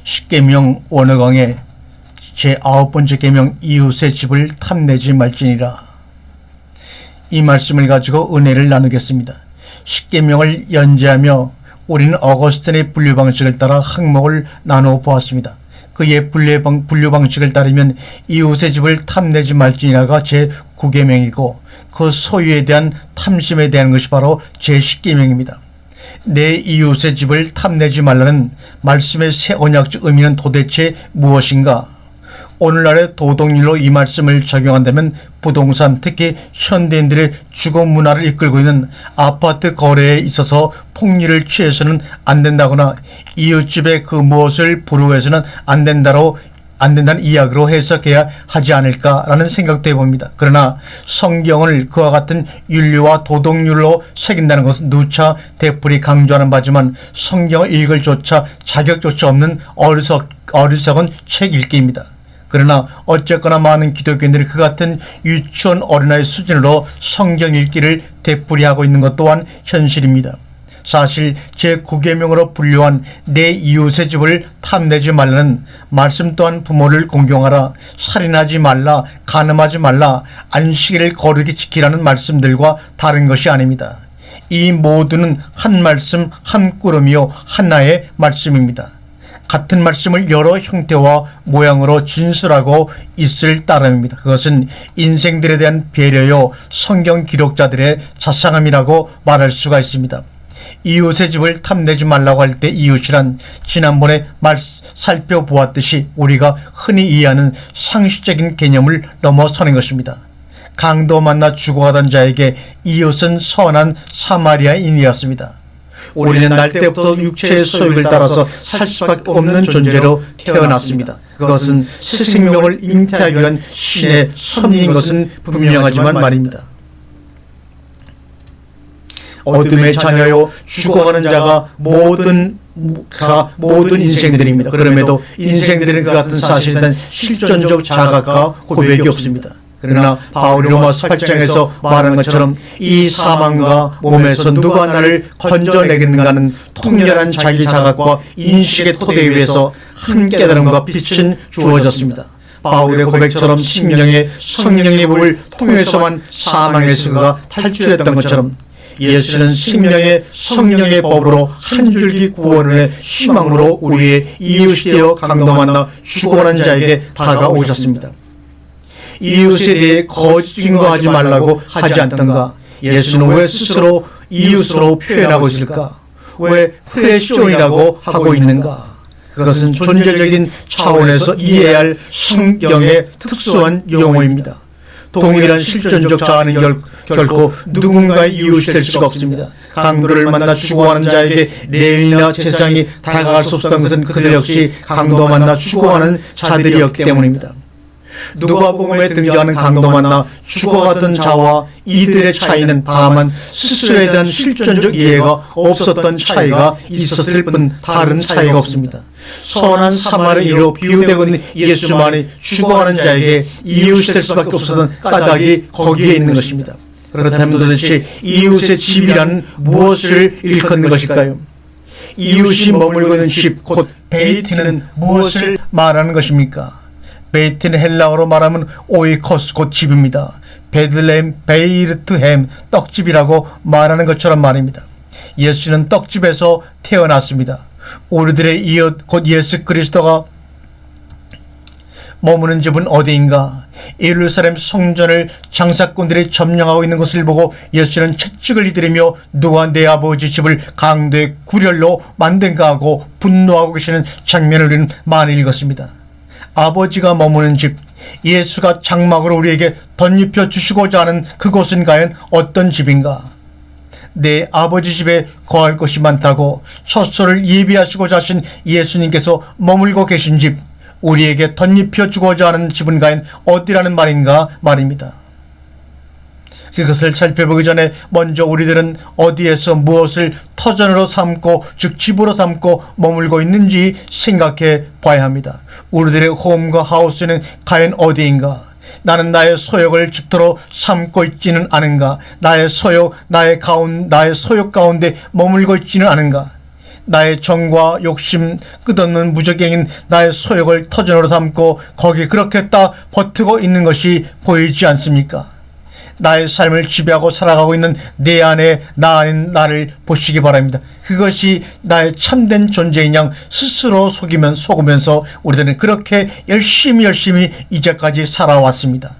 십계명 원어강의 제9번째 계명 이웃의 집을 탐내지 말지니라. 이 말씀을 가지고 은혜를 나누겠습니다. 십계명을 연재하며 우리는 어거스틴의 분류 방식을 따라 항목을 나누어 보았습니다. 그의 분류 방식을 따르면 이웃의 집을 탐내지 말지니라가 제9계명이고 그 소유에 대한 탐심에 대한 것이 바로 제10계명입니다. 내 이웃의 집을 탐내지 말라는 말씀의 새 언약적 의미는 도대체 무엇인가? 오늘날의 도덕률로 이 말씀을 적용한다면 부동산, 특히 현대인들의 주거 문화를 이끌고 있는 아파트 거래에 있어서 폭리를 취해서는 안 된다거나 이웃집의 그 무엇을 부러워해서는 안 된다는 이야기로 해석해야 하지 않을까라는 생각도 해봅니다. 그러나 성경을 그와 같은 윤리와 도덕률로 새긴다는 것은 누차 되풀이 강조하는 바지만 성경을 읽을 조차 자격조차 없는 어리석은 책 읽기입니다. 그러나 어쨌거나 많은 기독교인들이 그 같은 유치원 어린아이 수준으로 성경 읽기를 되풀이하고 있는 것 또한 현실입니다. 사실 제9계명으로 분류한 내 이웃의 집을 탐내지 말라는 말씀 또한 부모를 공경하라, 살인하지 말라, 간음하지 말라, 안식일을 거룩히 지키라는 말씀들과 다른 것이 아닙니다. 이 모두는 한 말씀 한 꾸러미요 하나의 말씀입니다. 같은 말씀을 여러 형태와 모양으로 진술하고 있을 따름입니다. 그것은 인생들에 대한 배려요 성경 기록자들의 자상함이라고 말할 수가 있습니다. 이웃의 집을 탐내지 말라고 할 때 이웃이란 지난번에 살펴보았듯이 우리가 흔히 이해하는 상식적인 개념을 넘어서는 것입니다. 강도 만나 죽어가던 자에게 이웃은 선한 사마리아인이었습니다. 우리는 날 때부터 육체의 소욕을 따라서 살 수밖에 없는 존재로 태어났습니다. 그것은 새 생명을 잉태하기 위한 신의 섭리인 것은 분명하지만 말입니다. 어둠의 자녀요 죽어가는 자가 모든 인생들입니다. 그럼에도 인생들은 그 같은 사실에 대한 실존적 자각과 고백이 없습니다. 그러나 바울이 로마서 8장에서 말하는 것처럼 이 사망과 몸에서 누가 나를 건져내겠는가는 통렬한 자기 자각과 인식의 토대 위에서 한 깨달음과 빛은 주어졌습니다. 바울의 고백처럼 심령의 성령의 법을 통해서만 사망에서 그가 탈출했던 것처럼 예수는 생명의 성령의 법으로 한 줄기 구원의 희망으로 우리의 이웃이 되어 강도 만나 죽어가는 자에게 다가오셨습니다. 이웃에 대해 거짓 증거하지 말라고 하지 않던가? 예수는 왜 스스로 이웃으로 표현하고 있을까? 왜 프레시온이라고 하고 있는가? 그것은 존재적인 차원에서 이해해야 할 성경의 특수한 용어입니다. 동일한 실존적 자아는 결코 누군가의 이웃이 될 수가 없습니다. 강도를 만나 죽어가는 자에게 내일이나 세상이 다가갈 수 없었던 것은 그들 역시 강도 만나 죽어가는 자들이었기 때문입니다. 누가복음에 등장하는 강도 만나 죽어가던 자와 이들의 차이는 다만 스스로에 대한 실존적 이해가 없었던 차이가 있었을 뿐 다른 차이가 없습니다. 선한 사마리아인으로 비유되고 있는 예수만이 죽어가는 자에게 이웃이 될 수밖에 없었던 까닭이 거기에 있는 것입니다. 그렇다면 도대체 이웃의 집이라는 무엇을 일컫는 것일까요? 이웃이 머물고 있는 집, 곧 베이트는 무엇을 말하는 것입니까? 베이트는 헬라어로 말하면 오이코스, 곧 집입니다. 베들레헴, 베이르트햄, 떡집이라고 말하는 것처럼 말입니다. 예수는 떡집에서 태어났습니다. 우리들의 이웃, 곧 예수 그리스도가 머무는 집은 어디인가? 예루살렘 성전을 장사꾼들이 점령하고 있는 것을 보고 예수는 채찍을 이들이며 누가 내 아버지 집을 강도의 구렬로 만든가 하고 분노하고 계시는 장면을 우리는 많이 읽었습니다. 아버지가 머무는 집, 예수가 장막으로 우리에게 덧입혀 주시고자 하는 그곳은 과연 어떤 집인가? 내 아버지 집에 거할 것이 많다고 처소를 예비하시고자 하신 예수님께서 머물고 계신 집, 우리에게 덧입혀 주고자 하는 집은 과연 어디라는 말인가 말입니다. 그것을 살펴보기 전에 먼저 우리들은 어디에서 무엇을 터전으로 삼고 즉 집으로 삼고 머물고 있는지 생각해 봐야 합니다. 우리들의 홈과 하우스는 과연 어디인가? 나는 나의 소욕을 집터로 삼고 있지는 않은가? 나의 소욕 가운데 머물고 있지는 않은가? 나의 정과 욕심, 끝없는 무적행인 나의 소욕을 터전으로 삼고 거기 그렇게 딱 버티고 있는 것이 보이지 않습니까? 나의 삶을 지배하고 살아가고 있는 내 안에 나 아닌 나를 보시기 바랍니다. 그것이 나의 참된 존재인 양 스스로 속으면서 우리들은 그렇게 열심히 이제까지 살아왔습니다.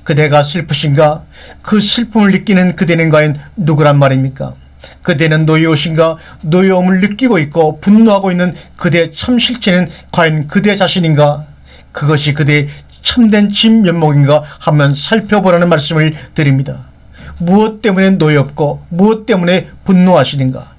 그대가 슬프신가? 그 슬픔을 느끼는 그대는 과연 누구란 말입니까? 그대는 노여우신가? 노여움을 느끼고 있고 분노하고 있는 그대의 참 실체는 과연 그대 자신인가? 그것이 그대의 참된 진면목인가 하면 살펴보라는 말씀을 드립니다. 무엇 때문에 노엽고 무엇 때문에 분노하시는가?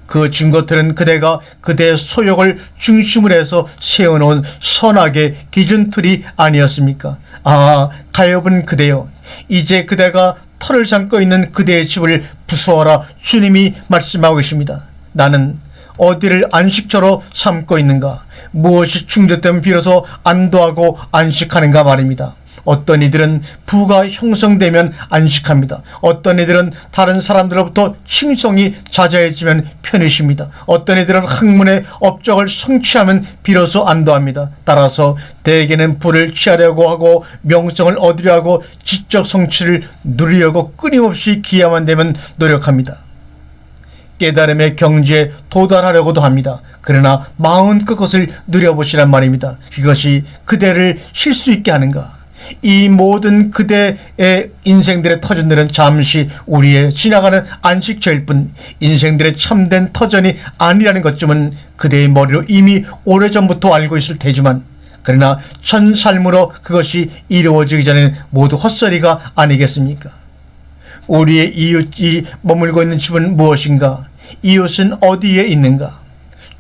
그 증거들은 그대가 그대의 소욕을 중심으로 해서 세워놓은 선악의 기준틀이 아니었습니까? 아, 가엾은 그대여, 이제 그대가 털을 잠고 있는 그대의 집을 부수어라. 주님이 말씀하고 계십니다. 나는 어디를 안식처로 삼고 있는가? 무엇이 충족되면 비로소 안도하고 안식하는가 말입니다. 어떤 이들은 부가 형성되면 안식합니다. 어떤 이들은 다른 사람들로부터 칭송이 잦아지면 편히 쉽니다. 어떤 이들은 학문의 업적을 성취하면 비로소 안도합니다. 따라서 대개는 부를 취하려고 하고 명성을 얻으려 하고 지적 성취를 누리려고 끊임없이 기회만 되면 노력합니다. 깨달음의 경지에 도달하려고도 합니다. 그러나 마음껏 그것을 누려보시란 말입니다. 그것이 그대를 쉴 수 있게 하는가? 이 모든 그대의 인생들의 터전들은 잠시 우리의 지나가는 안식처일 뿐 인생들의 참된 터전이 아니라는 것쯤은 그대의 머리로 이미 오래전부터 알고 있을 테지만, 그러나 전 삶으로 그것이 이루어지기 전에는 모두 헛소리가 아니겠습니까? 우리의 이웃이 머물고 있는 집은 무엇인가? 이웃은 어디에 있는가?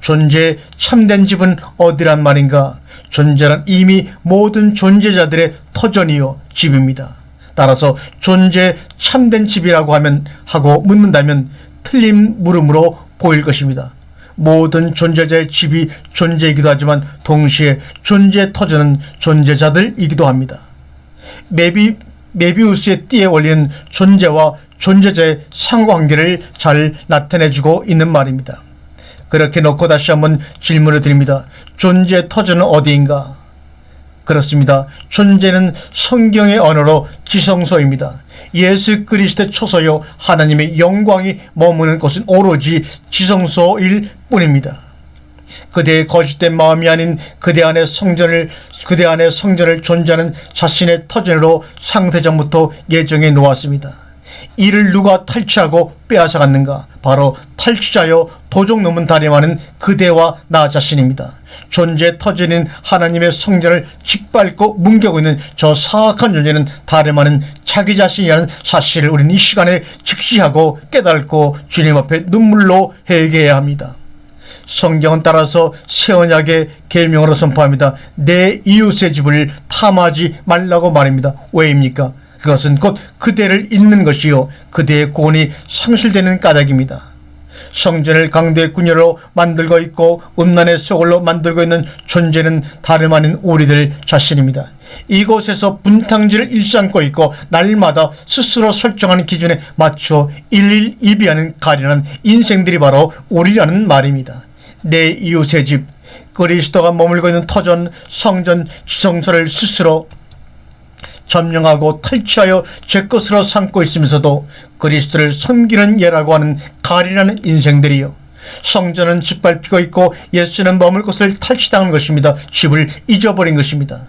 존재의 참된 집은 어디란 말인가? 존재란 이미 모든 존재자들의 터전이요 집입니다. 따라서 존재의 참된 집이라고 하고 묻는다면 틀린 물음으로 보일 것입니다. 모든 존재자의 집이 존재이기도 하지만 동시에 존재의 터전은 존재자들이기도 합니다. 메비우스의 띠에 올리는 존재와 존재자의 상관관계를 잘 나타내주고 있는 말입니다. 그렇게 놓고 다시 한번 질문을 드립니다. 존재의 터전은 어디인가? 그렇습니다. 존재는 성경의 언어로 지성소입니다. 예수 그리스도의 초소요 하나님의 영광이 머무는 곳은 오로지 지성소일 뿐입니다. 그대의 거짓된 마음이 아닌 그대 안의 성전을 존재하는 자신의 터전으로 상대전부터 예정해 놓았습니다. 이를 누가 탈취하고 빼앗아갔는가? 바로 탈취자여 도적놈은 다름아닌 그대와 나 자신입니다. 존재의 터전인 하나님의 성전을 짓밟고 뭉개고 있는 저 사악한 존재는 다름아닌 자기 자신이라는 사실을 우리는 이 시간에 직시하고 깨닫고 주님 앞에 눈물로 회개해야 합니다. 성경은 따라서 새 언약의 계명으로 선포합니다. 내 이웃의 집을 탐하지 말라고 말입니다. 왜입니까? 그것은 곧 그대를 잇는 것이요 그대의 구원이 상실되는 까닭입니다. 성전을 강도의 군여로 만들고 있고 음란의 소굴로 만들고 있는 존재는 다름 아닌 우리들 자신입니다. 이곳에서 분탕질을 일삼고 있고 날마다 스스로 설정하는 기준에 맞춰 일일이비하는 가련한 인생들이 바로 우리라는 말입니다. 내 이웃의 집, 그리스도가 머물고 있는 터전, 성전, 지성소를 스스로 점령하고 탈취하여 제 것으로 삼고 있으면서도 그리스도를 섬기는 예라고 하는 가련한 인생들이요, 성전은 짓밟히고 있고 예수는 머물 곳을 탈취당한 것입니다. 집을 잊어버린 것입니다.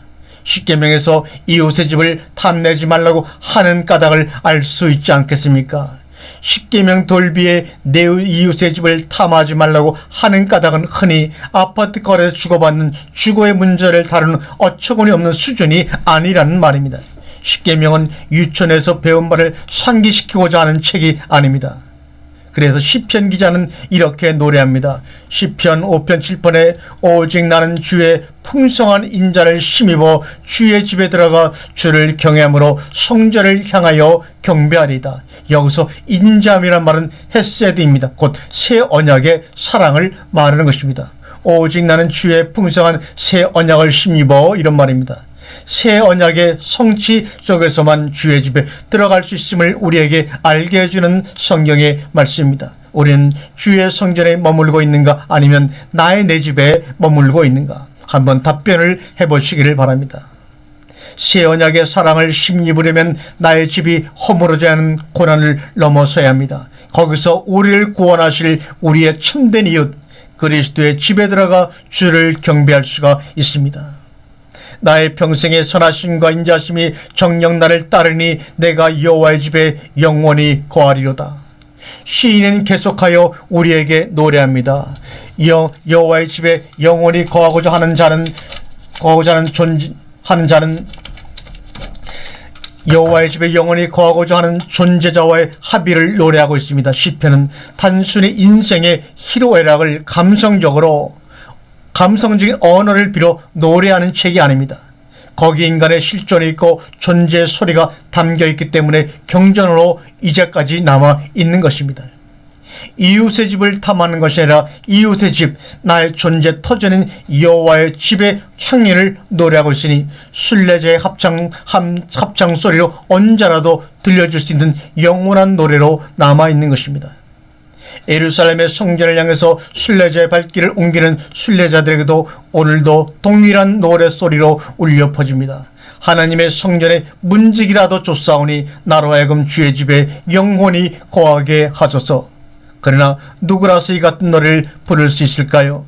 십계명에서 이웃의 집을 탐내지 말라고 하는 까닭을 알 수 있지 않겠습니까? 십계명 돌비에 내 이웃의 집을 탐하지 말라고 하는 까닭은 흔히 아파트 거래에서 주고받는 주거의 문제를 다루는 어처구니 없는 수준이 아니라는 말입니다. 십계명은 유치원에서 배운 말을 상기시키고자 하는 책이 아닙니다. 그래서 시편 기자는 이렇게 노래합니다. 시편 5편 7편에 오직 나는 주의 풍성한 인자를 힘입어 주의 집에 들어가 주를 경외함으로 성전을 향하여 경배하리다. 여기서 인자함이란 말은 헤세드입니다. 곧 새 언약의 사랑을 말하는 것입니다. 오직 나는 주의 풍성한 새 언약을 힘입어, 이런 말입니다. 새 언약의 성취 속에서만 주의 집에 들어갈 수 있음을 우리에게 알게 해주는 성경의 말씀입니다. 우리는 주의 성전에 머물고 있는가 아니면 나의 내 집에 머물고 있는가 한번 답변을 해보시기를 바랍니다. 새 언약의 사랑을 힘입으려면 나의 집이 허물어져야 하는 고난을 넘어서야 합니다. 거기서 우리를 구원하실 우리의 참된 이웃 그리스도의 집에 들어가 주를 경배할 수가 있습니다. 나의 평생의 선하심과 인자심이 정녕 나를 따르니 내가 여호와의 집에 영원히 거하리로다. 시인은 계속하여 우리에게 노래합니다. 여호와의 집에 영원히 거하고자 하는 자는 여호와의 집에 영원히 거하고자 하는 존재자와의 합의를 노래하고 있습니다. 시편은 단순히 인생의 희로애락을 감성적인 언어를 빌어 노래하는 책이 아닙니다. 거기 인간의 실존이 있고 존재의 소리가 담겨 있기 때문에 경전으로 이제까지 남아 있는 것입니다. 이웃의 집을 탐하는 것이 아니라 이웃의 집, 나의 존재 터전인 여호와의 집의 향연을 노래하고 있으니 순례자의 합창 소리로 언제라도 들려줄 수 있는 영원한 노래로 남아있는 것입니다. 예루살렘의 성전을 향해서 순례자의 발길을 옮기는 순례자들에게도 오늘도 동일한 노래소리로 울려 퍼집니다. 하나님의 성전에 문지기라도 쫓아오니 나로 하여금 주의 집에 영원히 거하게 하소서. 그러나 누구라서 이 같은 노래를 부를 수 있을까요?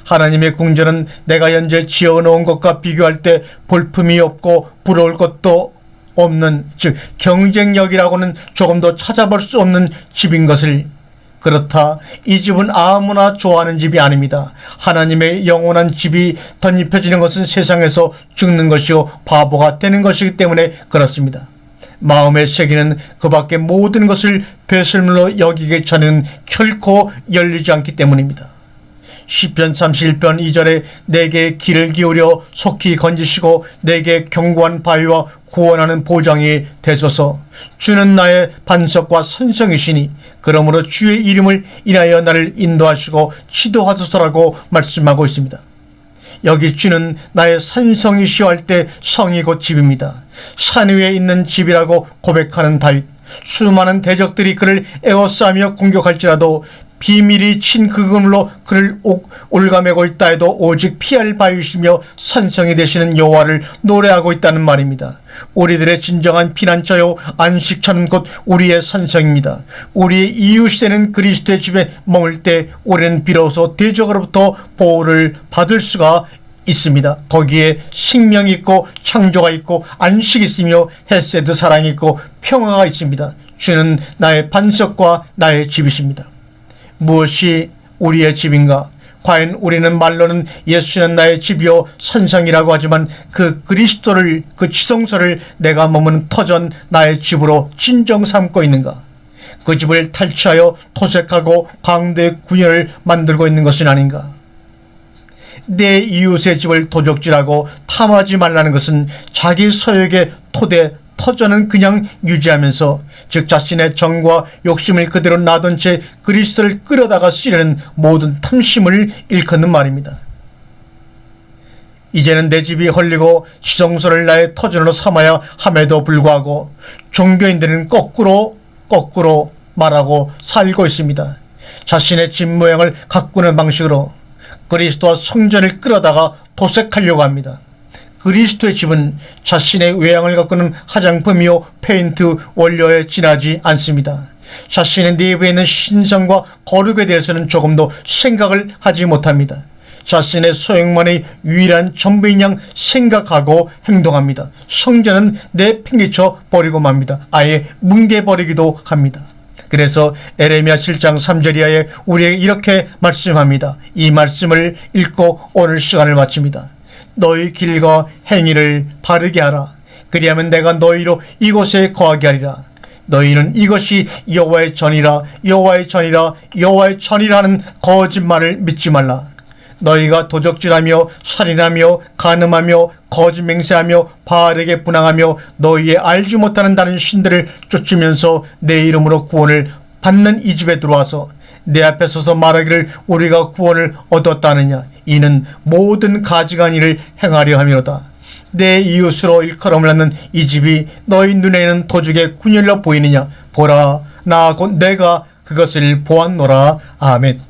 하나님의 궁전은 내가 현재 지어놓은 것과 비교할 때 볼품이 없고 부러울 것도 없는, 즉 경쟁력이라고는 조금도 찾아볼 수 없는 집인 것을, 그렇다. 이 집은 아무나 좋아하는 집이 아닙니다. 하나님의 영원한 집이 덧입혀지는 것은 세상에서 죽는 것이요 바보가 되는 것이기 때문에 그렇습니다. 마음의 세계는 그 밖의 모든 것을 배설물로 여기기 전에는 결코 열리지 않기 때문입니다. 시편 31편 2절에 내게 귀를 기울여 속히 건지시고 내게 견고한 바위와 구원하는 보장이 되소서. 주는 나의 반석과 선성이시니 그러므로 주의 이름을 인하여 나를 인도하시고 지도하소서라고 말씀하고 있습니다. 여기 주는 나의 산성이시오 할 때 성이 곧 집입니다. 산 위에 있는 집이라고 고백하는 다윗. 수많은 대적들이 그를 에워싸며 공격할지라도 비밀이 친 그 그물로 그를 올가매고 있다 해도 오직 피할 바위시며 산성이 되시는 여호와를 노래하고 있다는 말입니다. 우리들의 진정한 피난처요 안식처는 곧 우리의 산성입니다. 우리의 이웃되는 그리스도의 집에 머물 때 우리는 비로소 대적으로부터 보호를 받을 수가 있습니다. 거기에 생명이 있고 창조가 있고 안식이 있으며 헤세드 사랑이 있고 평화가 있습니다. 주는 나의 반석과 나의 집이십니다. 무엇이 우리의 집인가? 과연 우리는 말로는 예수는 나의 집이요 산성이라고 하지만 그 그리스도를, 그 지성소를 내가 머무는 터전 나의 집으로 진정 삼고 있는가? 그 집을 탈취하여 토색하고 강도의 군현을 만들고 있는 것은 아닌가? 내 이웃의 집을 도적질하고 탐하지 말라는 것은 자기 소유의 터전은 그냥 유지하면서, 즉 자신의 정과 욕심을 그대로 놔둔 채 그리스도를 끌어다가 쓰려는 모든 탐심을 일컫는 말입니다. 이제는 내 집이 헐리고 지성소를 나의 터전으로 삼아야 함에도 불구하고 종교인들은 거꾸로 말하고 살고 있습니다. 자신의 집 모양을 가꾸는 방식으로 그리스도와 성전을 끌어다가 도색하려고 합니다. 그리스도의 집은 자신의 외양을 가꾸는 화장품이요 페인트 원료에 지나지 않습니다. 자신의 내부에 있는 신성과 거룩에 대해서는 조금도 생각을 하지 못합니다. 자신의 소욕만의 유일한 전부인 양 생각하고 행동합니다. 성전은 내팽개쳐 버리고 맙니다. 아예 뭉개버리기도 합니다. 그래서 에레미야 7장 3절 이하에 우리에게 이렇게 말씀합니다. 이 말씀을 읽고 오늘 시간을 마칩니다. 너희 길과 행위를 바르게 하라. 그리하면 내가 너희로 이곳에 거하게 하리라. 너희는 이것이 여호와의 전이라 여호와의 전이라 여호와의 전이라 하는 거짓말을 믿지 말라. 너희가 도적질하며 살인하며 간음하며 거짓 맹세하며 바알에게 분항하며 너희의 알지 못하는 다른 신들을 쫓으면서 내 이름으로 구원을 받는 이 집에 들어와서 내 앞에 서서 말하기를 우리가 구원을 얻었다느냐. 이는 모든 가증한 일을 행하려 함이로다. 내 이웃으로 일컬음을 낳는 이 집이 너희 눈에는 도적의 군열로 보이느냐. 보라, 나 곧 내가 그것을 보았노라. 아멘.